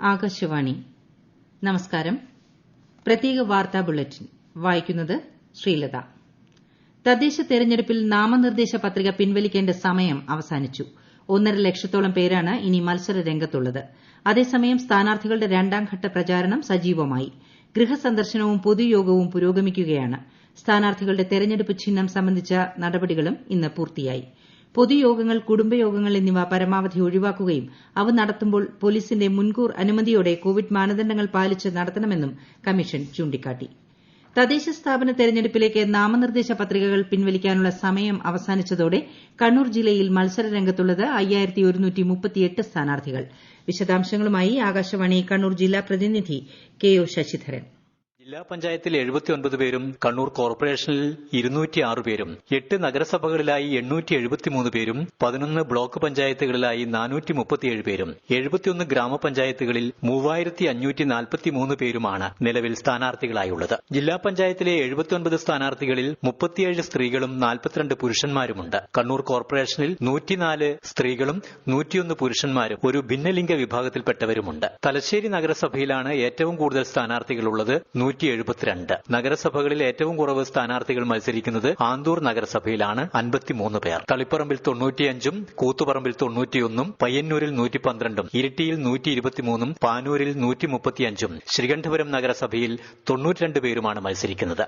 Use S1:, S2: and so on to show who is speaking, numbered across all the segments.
S1: ആകാശവാണി നമസ്കാരം. പ്രത്യേക വാർത്താ ബുള്ളറ്റിൻ വായിക്കുന്നത് ശ്രീലത. തദ്ദേശ തെരഞ്ഞെടുപ്പിൽ നാമനിർദ്ദേശ പത്രിക പിൻവലിക്കേണ്ട സമയം അവസാനിച്ചു. 1.5 ലക്ഷത്തോളം പേരാണ് ഇനി മത്സര രംഗത്തുള്ളത്. അതേസമയം സ്ഥാനാർത്ഥികളുടെ രണ്ടാംഘട്ട പ്രചാരണം സജീവമായി. ഗൃഹസന്ദർശനവും പൊതുയോഗവും പുരോഗമിക്കുകയാണ്. സ്ഥാനാർത്ഥികളുടെ തെരഞ്ഞെടുപ്പ് ചിഹ്നം സംബന്ധിച്ച നടപടികളും ഇന്ന് പൂർത്തിയായി. പൊതുയോഗങ്ങൾ, കുടുംബയോഗങ്ങൾ എന്നിവ പരമാവധി ഒഴിവാക്കുകയും അവ നടത്തുമ്പോൾ പോലീസിന്റെ മുൻകൂർ അനുമതിയോടെ കോവിഡ് മാനദണ്ഡങ്ങൾ പാലിച്ച് നടത്തണമെന്നും കമ്മീഷൻ ചൂണ്ടിക്കാട്ടി. തദ്ദേശ സ്ഥാപന തെരഞ്ഞെടുപ്പിലേക്ക് നാമനിർദ്ദേശ പത്രികകൾ പിൻവലിക്കാനുള്ള സമയം അവസാനിച്ചതോടെ കണ്ണൂർ ജില്ലയിൽ മത്സര രംഗത്തുള്ളത് 5138 സ്ഥാനാർത്ഥികൾ. വിശദാംശങ്ങളുമായി ആകാശവാണി കണ്ണൂർ ജില്ലാ പ്രതിനിധി കെ ഒ ശശിധരൻ.
S2: ജില്ലാ പഞ്ചായത്തിൽ 79 പേരും കണ്ണൂർ കോർപ്പറേഷനിൽ 206 പേരും 8 നഗരസഭകളിലായി 873 പേരും 11 ബ്ലോക്ക് പഞ്ചായത്തുകളിലായി 437 പേരും 71 ഗ്രാമപഞ്ചായത്തുകളിൽ 3543 പേരുമാണ് നിലവിൽ സ്ഥാനാർത്ഥികളായുള്ളത്. ജില്ലാ പഞ്ചായത്തിലെ 79 സ്ഥാനാർത്ഥികളിൽ 37 സ്ത്രീകളും 42 പുരുഷന്മാരുമുണ്ട്. കണ്ണൂർ കോർപ്പറേഷനിൽ 104 സ്ത്രീകളും 101 പുരുഷന്മാരും ഒരു ഭിന്നലിംഗ വിഭാഗത്തിൽപ്പെട്ടവരുമുണ്ട്. തലശ്ശേരി നഗരസഭയിലാണ് ഏറ്റവും കൂടുതൽ സ്ഥാനാർത്ഥികളുള്ളത്, 172. നഗരസഭകളിൽ ഏറ്റവും കുറവ് സ്ഥാനാർത്ഥികൾ മത്സരിക്കുന്നത് ആന്തൂർ നഗരസഭയിലാണ്, 53 പേർ. തളിപ്പറമ്പിൽ 95, കൂത്തുപറമ്പിൽ 91, പയ്യന്നൂരിൽ 112, ഇരിട്ടിയിൽ 123, പാനൂരിൽ 135, ശ്രീകണ്ഠപുരം നഗരസഭയിൽ 92 പേരുമാണ് മത്സരിക്കുന്നത്.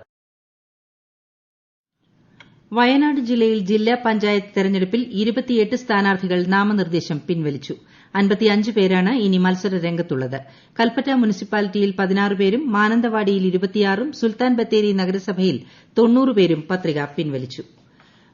S1: വയനാട് ജില്ലയിൽ ജില്ലാ പഞ്ചായത്ത് തെരഞ്ഞെടുപ്പിൽ 28 സ്ഥാനാർത്ഥികൾ നാമനിർദ്ദേശം പിൻവലിച്ചു. 55 പേരാണ് ഇനി മത്സര രംഗത്തുള്ളത്. കൽപ്പറ്റ മുനിസിപ്പാലിറ്റിയിൽ 16 പേരും മാനന്തവാടിയിൽ 26ഉം സുൽത്താൻ ബത്തേരി നഗരസഭയിൽ 90 പേരും പത്രിക പിൻവലിച്ചു.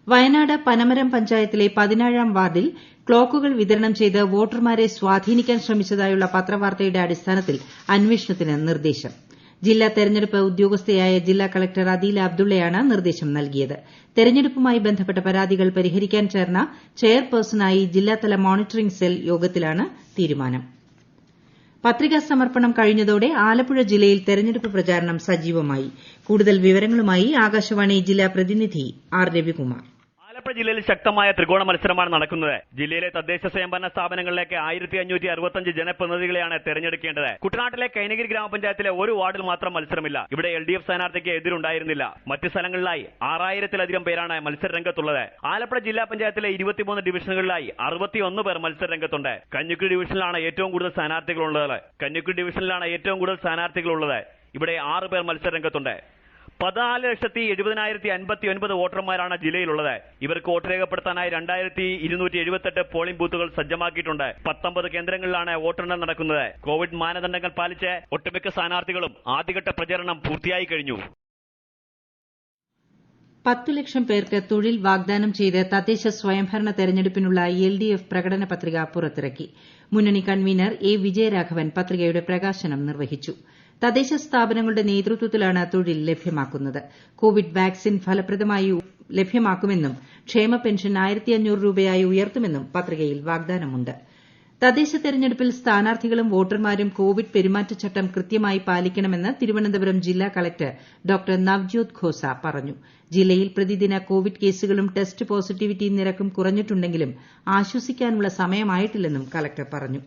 S1: വയനാട് പനമരം പഞ്ചായത്തിലെ 17ാം വാർഡിൽ ക്ലോക്കുകൾ വിതരണം ചെയ്ത് വോട്ടർമാരെ സ്വാധീനിക്കാൻ ശ്രമിച്ചതായുള്ള പത്രവാർത്തയുടെ അടിസ്ഥാനത്തിൽ അന്വേഷണത്തിന് നിർദ്ദേശം. ജില്ലാ തെരഞ്ഞെടുപ്പ് ഉദ്യോഗസ്ഥയായ ജില്ലാ കളക്ടർ അദീല അബ്ദുള്ളയാണ് നിർദ്ദേശം നൽകിയത്. തെരഞ്ഞെടുപ്പുമായി ബന്ധപ്പെട്ട പരാതികൾ പരിഹരിക്കാൻ ചേർന്ന ചെയർപേഴ്സണായി ജില്ലാതല മോണിറ്ററിംഗ് സെൽ യോഗത്തിലാണ് തീരുമാനം. പത്രികാ സമർപ്പണം കഴിഞ്ഞതോടെ ആലപ്പുഴ ജില്ലയിൽ തെരഞ്ഞെടുപ്പ് പ്രചാരണം സജീവമായി. കൂടുതൽ വിവരങ്ങളുമായി ആകാശവാണി ജില്ലാ പ്രതിനിധി ആർ രവികുമാർ.
S3: ആലപ്പുഴ ജില്ലയിൽ ശക്തമായ ത്രികോണ മത്സരമാണ് നടക്കുന്നത്. ജില്ലയിലെ തദ്ദേശ സ്വയംഭരണ സ്ഥാപനങ്ങളിലേക്ക് 1565 ജനപ്രതിനിധികളെയാണ് തെരഞ്ഞെടുക്കേണ്ടത്. കുട്ടനാട്ടിലെ കൈനഗിരി ഗ്രാമപഞ്ചായത്തിലെ ഒരു വാർഡിൽ മാത്രം മത്സരമില്ല. ഇവിടെ LDF സ്ഥാനാർത്ഥിക്ക് എതിരുണ്ടായിരുന്നില്ല. മറ്റ് സ്ഥലങ്ങളിലായി 6000-ലധികം പേരാണ് മത്സര രംഗത്തുള്ളത്. ആലപ്പുഴ ജില്ലാ പഞ്ചായത്തിലെ 23 ഡിവിഷനുകളിലായി 61 പേർ മത്സര രംഗത്തുണ്ട്. കഞ്ഞിക്കുഴി ഡിവിഷനിലാണ് ഏറ്റവും കൂടുതൽ സ്ഥാനാർത്ഥികളുള്ളത്. ഇവിടെ 6 പേർ മത്സര രംഗത്തുണ്ട്. 14,70,059 വോട്ടർമാരാണ് ജില്ലയിലുള്ളത്. ഇവർക്ക് വോട്ട് രേഖപ്പെടുത്താനായി 2278 പോളിംഗ് ബൂത്തുകൾ സജ്ജമാക്കിയിട്ടുണ്ട്. 19 കേന്ദ്രങ്ങളിലാണ് വോട്ടെണ്ണൽ നടക്കുന്നത്. കോവിഡ് മാനദണ്ഡങ്ങൾ പാലിച്ച് ഒട്ടുമിക്ക സ്ഥാനാർത്ഥികളും ആദ്യഘട്ട പ്രചരണം പൂർത്തിയായി കഴിഞ്ഞു.
S1: 10 ലക്ഷം പേർക്ക് തൊഴിൽ വാഗ്ദാനം ചെയ്ത് തദ്ദേശ സ്വയംഭരണ തെരഞ്ഞെടുപ്പിനുള്ള LDF പ്രകടന പത്രിക പുറത്തിറക്കി. മുന്നണി കൺവീനർ എ വിജയരാഘവൻ പത്രികയുടെ പ്രകാശനം നിർവഹിച്ചു. തദ്ദേശ സ്ഥാപനങ്ങളുടെ നേതൃത്വത്തിലാണ് തൊഴിൽ ലഭ്യമാക്കുന്നത്. കോവിഡ് വാക്സിൻ ഫലപ്രദമായി ലഭ്യമാക്കുമെന്നും ക്ഷേമ പെൻഷൻ 1500 രൂപയായി ഉയർത്തുമെന്നും പത്രികയിൽ വാഗ്ദാനമുണ്ട്. തദ്ദേശ തെരഞ്ഞെടുപ്പിൽ സ്ഥാനാർത്ഥികളും വോട്ടർമാരും കോവിഡ് പെരുമാറ്റച്ചട്ടം കൃത്യമായി പാലിക്കണമെന്ന് തിരുവനന്തപുരം ജില്ലാ കളക്ടർ ഡോക്ടർ നവ്ജ്യോത് ഖോസ പറഞ്ഞു. ജില്ലയിൽ പ്രതിദിന കോവിഡ് കേസുകളും ടെസ്റ്റ് പോസിറ്റിവിറ്റി നിരക്കും കുറഞ്ഞിട്ടുണ്ടെങ്കിലും ആശ്വസിക്കാനുള്ള സമയമായിട്ടില്ലെന്നും കളക്ടർ പറഞ്ഞു.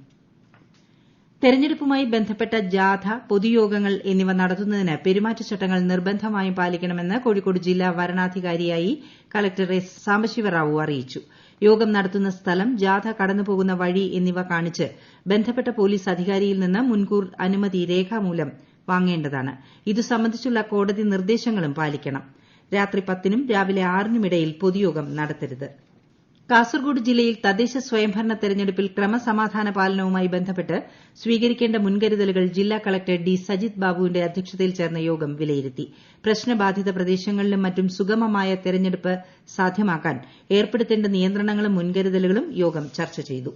S1: തെരഞ്ഞെടുപ്പുമായി ബന്ധപ്പെട്ട ജാഥ, പൊതുയോഗങ്ങൾ എന്നിവ നടത്തുന്നതിന് പെരുമാറ്റച്ചട്ടങ്ങൾ നിർബന്ധമായും പാലിക്കണമെന്ന് കോഴിക്കോട് ജില്ലാ വരണാധികാരിയായി കളക്ടർ എസ് സാംബശിവറാവു അറിയിച്ചു. യോഗം നടത്തുന്ന സ്ഥലം, ജാഥ കടന്നുപോകുന്ന വഴി എന്നിവ കാണിച്ച് ബന്ധപ്പെട്ട പോലീസ് അധികാരിയിൽ നിന്ന് മുൻകൂർ അനുമതി രേഖാമൂലം വാങ്ങേണ്ടതാണ്. ഇതു സംബന്ധിച്ചുള്ള കോടതി നിർദ്ദേശങ്ങളും പാലിക്കണം. രാത്രി 10നും രാവിലെ 6നും ഇടയിൽ പൊതുയോഗം നടത്തരുത്. കാസർഗോഡ് ജില്ലയിൽ തദ്ദേശ സ്വയംഭരണ തെരഞ്ഞെടുപ്പിൽ ക്രമസമാധാന പാലനവുമായി ബന്ധപ്പെട്ട് സ്വീകരിക്കേണ്ട മുൻകരുതലുകൾ ജില്ലാ കളക്ടർ ഡി സജിത് ബാബുവിന്റെ അധ്യക്ഷതയിൽ ചേർന്ന യോഗം വിലയിരുത്തി. പ്രശ്നബാധിത പ്രദേശങ്ങളിലും മറ്റും സുഗമമായ തെരഞ്ഞെടുപ്പ് സാധ്യമാക്കാൻ ഏർപ്പെടുത്തേണ്ട നിയന്ത്രണങ്ങളും മുൻകരുതലുകളും യോഗം ചർച്ച ചെയ്തു.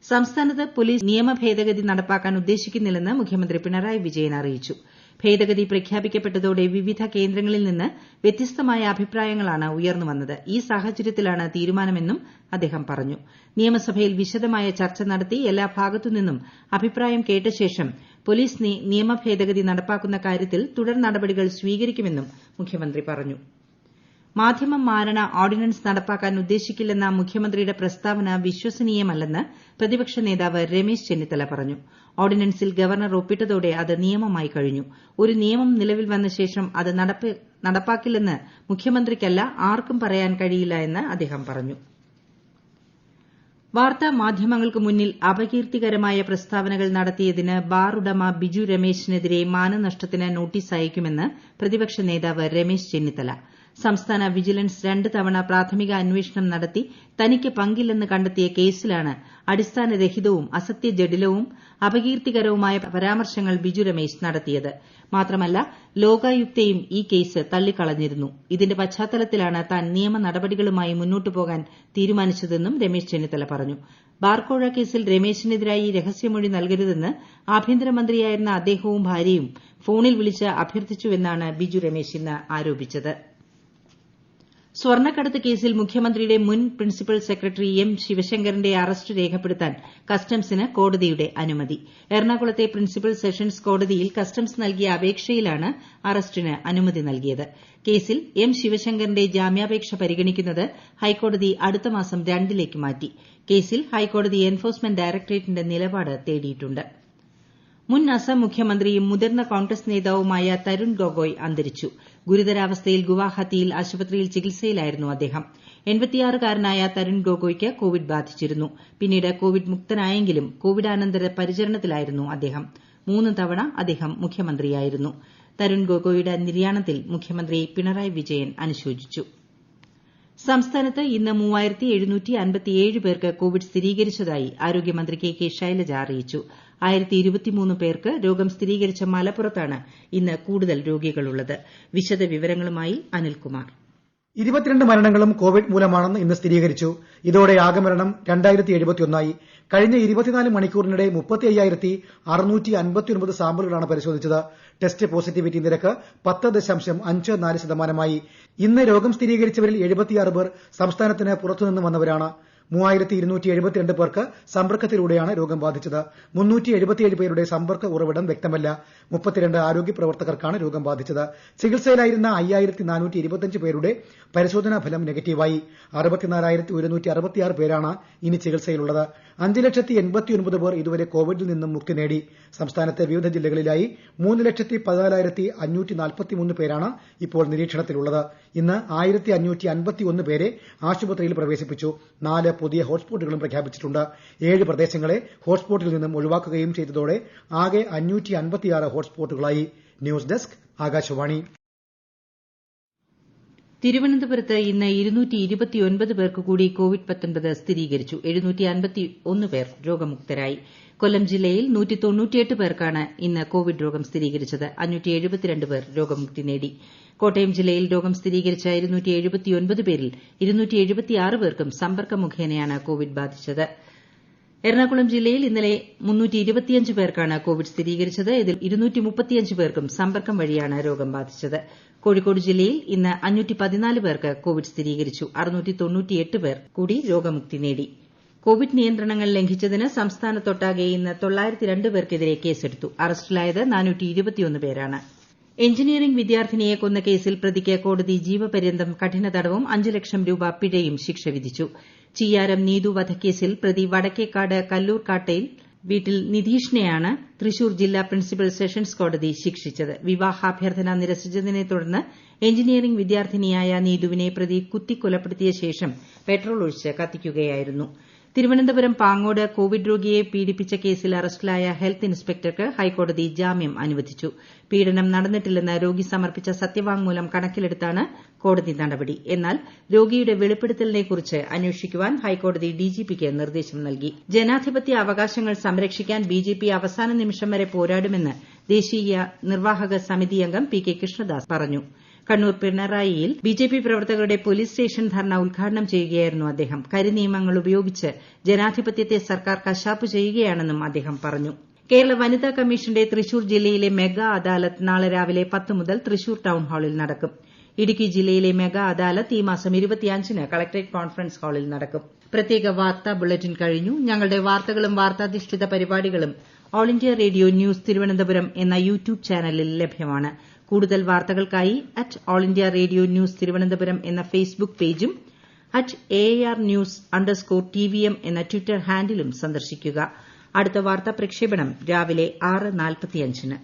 S1: സംസ്ഥാനത്ത് പോലീസ് നിയമ ഭേദഗതി നടപ്പാക്കാൻ ഉദ്ദേശിക്കുന്നില്ലെന്ന് മുഖ്യമന്ത്രി പിണറായി വിജയൻ അറിയിച്ചു. ഭേദഗതി പ്രഖ്യാപിക്കപ്പെട്ടതോടെ വിവിധ കേന്ദ്രങ്ങളിൽ നിന്ന് വ്യത്യസ്തമായ അഭിപ്രായങ്ങളാണ് ഉയർന്നുവന്നത്. ഈ സാഹചര്യത്തിലാണ് തീരുമാനമെന്നും അദ്ദേഹം പറഞ്ഞു. നിയമസഭയിൽ വിശദമായ ചർച്ച നടത്തി എല്ലാ ഭാഗത്തുനിന്നും അഭിപ്രായം കേട്ട ശേഷം പോലീസ് നിയമ ഭേദഗതി നടപ്പാക്കുന്ന കാര്യത്തിൽ തുടർ നടപടികൾ സ്വീകരിക്കുമെന്നും മുഖ്യമന്ത്രി പറഞ്ഞു. മാധ്യമം മാരണ ഓർഡിനൻസ് നടപ്പാക്കാൻ ഉദ്ദേശിക്കില്ലെന്ന മുഖ്യമന്ത്രിയുടെ പ്രസ്താവന വിശ്വസനീയമല്ലെന്ന് പ്രതിപക്ഷ നേതാവ് രമേശ് ചെന്നിത്തല പറഞ്ഞു. ഓർഡിനൻസിൽ ഗവർണർ ഒപ്പിട്ടതോടെ അത് നിയമമായി കഴിഞ്ഞു. ഒരു നിയമം നിലവിൽ വന്ന ശേഷം അത് നടപ്പാക്കില്ലെന്ന് മുഖ്യമന്ത്രിക്കല്ല ആർക്കും പറയാൻ കഴിയില്ല എന്ന് അദ്ദേഹം പറഞ്ഞു. വാർത്താ മാധ്യമങ്ങൾക്ക് മുന്നിൽ അപകീർത്തികരമായ പ്രസ്താവനകൾ നടത്തിയതിന് ബാർ ഉടമ ബിജു രമേശിനെതിരെ മാനനഷ്ടത്തിന് നോട്ടീസ് അയക്കുമെന്ന് പ്രതിപക്ഷ നേതാവ് രമേശ് ചെന്നിത്തല. സംസ്ഥാന വിജിലൻസ് 2 തവണ പ്രാഥമിക അന്വേഷണം നടത്തി തനിക്ക് പങ്കില്ലെന്ന് കണ്ടെത്തിയ കേസിലാണ് അടിസ്ഥാനരഹിതവും അസത്യജഡിലവും അപകീർത്തികരവുമായ പരാമർശങ്ങൾ ബിജു രമേശ് നടത്തിയത്. മാത്രമല്ല ലോകായുക്തയും ഈ കേസ് തള്ളിക്കളഞ്ഞിരുന്നു. ഇതിന്റെ പശ്ചാത്തലത്തിലാണ് താൻ നിയമ നടപടികളുമായി മുന്നോട്ടു പോകാൻ തീരുമാനിച്ചതെന്നും രമേശ് ചെന്നിത്തല പറഞ്ഞു. ബാർക്കോഴ കേസിൽ രമേശിനെതിരായി രഹസ്യമൊഴി നൽകരുതെന്ന് ആഭ്യന്തരമന്ത്രിയായിരുന്ന അദ്ദേഹവും ഭാര്യയും ഫോണിൽ വിളിച്ച് അഭ്യർത്ഥിച്ചുവെന്നാണ് ബിജു രമേശ് ഇന്ന് ആരോപിച്ചത്. സ്വർണ്ണക്കടത്ത് കേസിൽ മുഖ്യമന്ത്രിയുടെ മുൻ പ്രിൻസിപ്പൽ സെക്രട്ടറി എം ശിവശങ്കറിന്റെ അറസ്റ്റ് രേഖപ്പെടുത്താൻ കസ്റ്റംസിന് കോടതിയുടെ അനുമതി. എറണാകുളത്തെ പ്രിൻസിപ്പൽ സെഷൻസ് കോടതിയിൽ കസ്റ്റംസ് നൽകിയ അപേക്ഷയിലാണ് അറസ്റ്റിന് അനുമതി നൽകിയത്. കേസിൽ എം ശിവശങ്കറിന്റെ ജാമ്യാപേക്ഷ പരിഗണിക്കുന്നത് ഹൈക്കോടതി അടുത്ത മാസം 2ലേക്ക് മാറ്റി. കേസിൽ ഹൈക്കോടതി എൻഫോഴ്സ്മെന്റ് ഡയറക്ടറേറ്റിന്റെ നിലപാട് തേടിയിട്ടുണ്ട്. മുൻ അസം മുഖ്യമന്ത്രിയും മുതിർന്ന കോൺഗ്രസ് നേതാവുമായ തരുൺ ഗൊഗോയ് അന്തരിച്ചു. ഗുരുതരാവസ്ഥയിൽ ഗുവാഹത്തിയിൽ ആശുപത്രിയിൽ ചികിത്സയിലായിരുന്നു അദ്ദേഹം. 86-കാരനായ തരുൺ ഗൊഗോയ്ക്ക് കോവിഡ് ബാധിച്ചിരുന്നു. പിന്നീട് കോവിഡ് മുക്തനായെങ്കിലും കോവിഡാനന്തര പരിചരണത്തിലായിരുന്നു അദ്ദേഹം. 3 തവണ അദ്ദേഹം മുഖ്യമന്ത്രിയായിരുന്നു. തരുൺ ഗൊഗോയുടെ നിര്യാണത്തിൽ മുഖ്യമന്ത്രി പിണറായി വിജയൻ അനുശോചിച്ചു. സംസ്ഥാനത്ത് ഇന്ന് 3757 പേർക്ക് കോവിഡ് സ്ഥിരീകരിച്ചതായി ആരോഗ്യമന്ത്രി കെ ശൈലജ അറിയിച്ചു. 1023 പേർക്ക് രോഗം സ്ഥിരീകരിച്ച മലപ്പുറത്താണ് ഇന്ന് കൂടുതൽ രോഗികളുള്ളത്. വിശദവിവരങ്ങളുമായി അനിൽകുമാർ.
S4: 22 മരണങ്ങളും കോവിഡ് മൂലമാണെന്ന് ഇന്ന് സ്ഥിരീകരിച്ചു. ഇതോടെ ആകെ മരണം 2071 കഴിഞ്ഞ 24 മണിക്കൂറിനിടെ 35,659 സാമ്പിളുകളാണ് പരിശോധിച്ചത്. ടെസ്റ്റ് പോസിറ്റിവിറ്റി നിരക്ക് 10.54%. ഇന്ന് രോഗം സ്ഥിരീകരിച്ചവരിൽ 76 പേർ സംസ്ഥാനത്തിന് പുറത്തുനിന്ന് വന്നവരാണ്. 3272 പേർക്ക് സമ്പർക്കത്തിലൂടെയാണ് രോഗം ബാധിച്ചത്. 377 പേരുടെ സമ്പർക്ക ഉറവിടം വ്യക്തമല്ല. 32 ആരോഗ്യ പ്രവർത്തകർക്കാണ് രോഗം ബാധിച്ചത്. ചികിത്സയിലായിരുന്ന 5425 പേരുടെ പരിശോധനാ ഫലം നെഗറ്റീവായി. 64,166 പേരാണ് ഇനി ചികിത്സയിലുള്ളത്. 5,89,000 പേർ ഇതുവരെ കോവിഡിൽ നിന്നും മുക്തി നേടി. സംസ്ഥാനത്തെ വിവിധ ജില്ലകളിലായി 3,14,543 പേരാണ് ഇപ്പോൾ നിരീക്ഷണത്തിലുള്ളത്. ഇന്ന് 1,551 പേരെ ആശുപത്രിയിൽ പ്രവേശിപ്പിച്ചു. 4 പുതിയ ഹോട്ട്സ്പോട്ടുകളും പ്രഖ്യാപിച്ചിട്ടുണ്ട്. 7 പ്രദേശങ്ങളെ ഹോട്ട്സ്പോട്ടിൽ നിന്നും ഒഴിവാക്കുകയും ചെയ്തതോടെ ആകെ 556 ഹോട്ട്സ്പോട്ടുകളായി. News desk Akashvani.
S1: തിരുവനന്തപുരത്ത് ഇന്ന് 229 പേർക്ക് കൂടി കോവിഡ്-19 സ്ഥിരീകരിച്ചു. 751 പേർ രോഗമുക്തരായി. കൊല്ലം ജില്ലയിൽ 198 പേർക്കാണ് ഇന്ന് കോവിഡ് രോഗം സ്ഥിരീകരിച്ചത്. 572 പേർ രോഗമുക്തി നേടി. കോട്ടയം ജില്ലയിൽ രോഗം സ്ഥിരീകരിച്ച 279 പേരിൽ 276 പേർക്കും സമ്പർക്കം മുഖേനയാണ് കോവിഡ് ബാധിച്ചത്. എറണാകുളം ജില്ലയിൽ ഇന്നലെ 325 പേർക്കാണ് കോവിഡ് സ്ഥിരീകരിച്ചത്. ഇതിൽ 235 പേർക്കും സമ്പർക്കം വഴിയാണ് രോഗം ബാധിച്ചത്. കോഴിക്കോട് ജില്ലയിൽ ഇന്ന് 514 പേർക്ക് കോവിഡ് സ്ഥിരീകരിച്ചു. 698 പേർ കൂടി രോഗമുക്തി നേടി. കോവിഡ് നിയന്ത്രണങ്ങൾ ലംഘിച്ചതിന് സംസ്ഥാനത്തൊട്ടാകെ ഇന്ന് 902 പേർക്കെതിരെ കേസെടുത്തു. അറസ്റ്റിലായത് 421 പേരാണ്. എഞ്ചിനീയറിംഗ് വിദ്യാർത്ഥിനിയെ കൊന്ന കേസിൽ പ്രതിക്ക് കോടതി ജീവപര്യന്തം കഠിന തടവും 5 ലക്ഷം രൂപ പിഴയും ശിക്ഷ വിധിച്ചു. ചിയ്യാരം നീതു വധക്കേസിൽ പ്രതി വടക്കേക്കാട് കല്ലൂർക്കാട്ടയിൽ വീട്ടിൽ നിധീഷിനെയാണ് തൃശൂർ ജില്ലാ പ്രിൻസിപ്പൽ സെഷൻസ് കോടതി ശിക്ഷിച്ചത്. വിവാഹാഭ്യർത്ഥന നിരസിച്ചതിനെ തുടർന്ന് എഞ്ചിനീയറിംഗ് വിദ്യാർത്ഥിനിയായ നീതുവിനെ പ്രതി കുത്തിക്കൊലപ്പെടുത്തിയ ശേഷം പെട്രോൾ ഒഴിച്ച് കത്തിക്കുകയായിരുന്നു. തിരുവനന്തപുരം പാങ്ങോട് കോവിഡ് രോഗിയെ പീഡിപ്പിച്ച കേസിൽ അറസ്റ്റിലായ ഹെൽത്ത് ഇൻസ്പെക്ടർക്ക് ഹൈക്കോടതി ജാമ്യം അനുവദിച്ചു. പീഡനം നടന്നിട്ടില്ലെന്ന് രോഗി സമർപ്പിച്ച സത്യവാങ്മൂലം കണക്കിലെടുത്താണ് കോടതി നടപടി. എന്നാൽ രോഗിയുടെ വെളിപ്പെടുത്തലിനെക്കുറിച്ച് അന്വേഷിക്കുവാൻ ഹൈക്കോടതി ഡിജിപിക്ക് നിർദ്ദേശം നൽകി. ജനാധിപത്യ അവകാശങ്ങൾ സംരക്ഷിക്കാൻ ബിജെപി അവസാന നിമിഷം വരെ പോരാടുമെന്ന് ദേശീയ നിർവാഹക സമിതി അംഗം പി കെ കൃഷ്ണദാസ് പറഞ്ഞു. കണ്ണൂർ പിണറായിയിൽ ബിജെപി പ്രവർത്തകരുടെ പോലീസ് സ്റ്റേഷൻ ധർണ ഉദ്ഘാടനം ചെയ്യുകയായിരുന്നു അദ്ദേഹം. കരിനിയമങ്ങൾ ഉപയോഗിച്ച് ജനാധിപത്യത്തെ സർക്കാർ കശാപ്പു ചെയ്യുകയാണെന്നും അദ്ദേഹം പറഞ്ഞു. കേരള വനിതാ കമ്മീഷന്റെ തൃശൂർ ജില്ലയിലെ മെഗാ അദാലത്ത് നാളെ രാവിലെ 10 മുതൽ തൃശൂർ ടൌൺ ഹാളിൽ നടക്കും. ഇടുക്കി ജില്ലയിലെ മെഗാ അദാലത്ത് ഈ മാസം 25-ന് കളക്ടറേറ്റ് കോൺഫറൻസ് ഹാളിൽ നടക്കും. പ്രത്യേക വാർത്താ ബുള്ളറ്റിൻ കഴിഞ്ഞു. ഞങ്ങളുടെ വാർത്തകളും വാർത്താധിഷ്ഠിത പരിപാടികളും all India radio news Thiruvananthapuram എന്ന യൂട്യൂബ് ചാനലിൽ ലഭ്യമാണ്. കൂടുതൽ വാർത്തകൾക്കായി @AllIndiaRadio News തിരുവനന്തപുരം എന്ന ഫേസ്ബുക്ക് പേജും @AARnews_TVM എന്ന ട്വിറ്റർ ഹാൻഡിലും സന്ദർശിക്കുക. അടുത്ത വാർത്താ പ്രക്ഷേപണം രാവിലെ 6:45-ന്.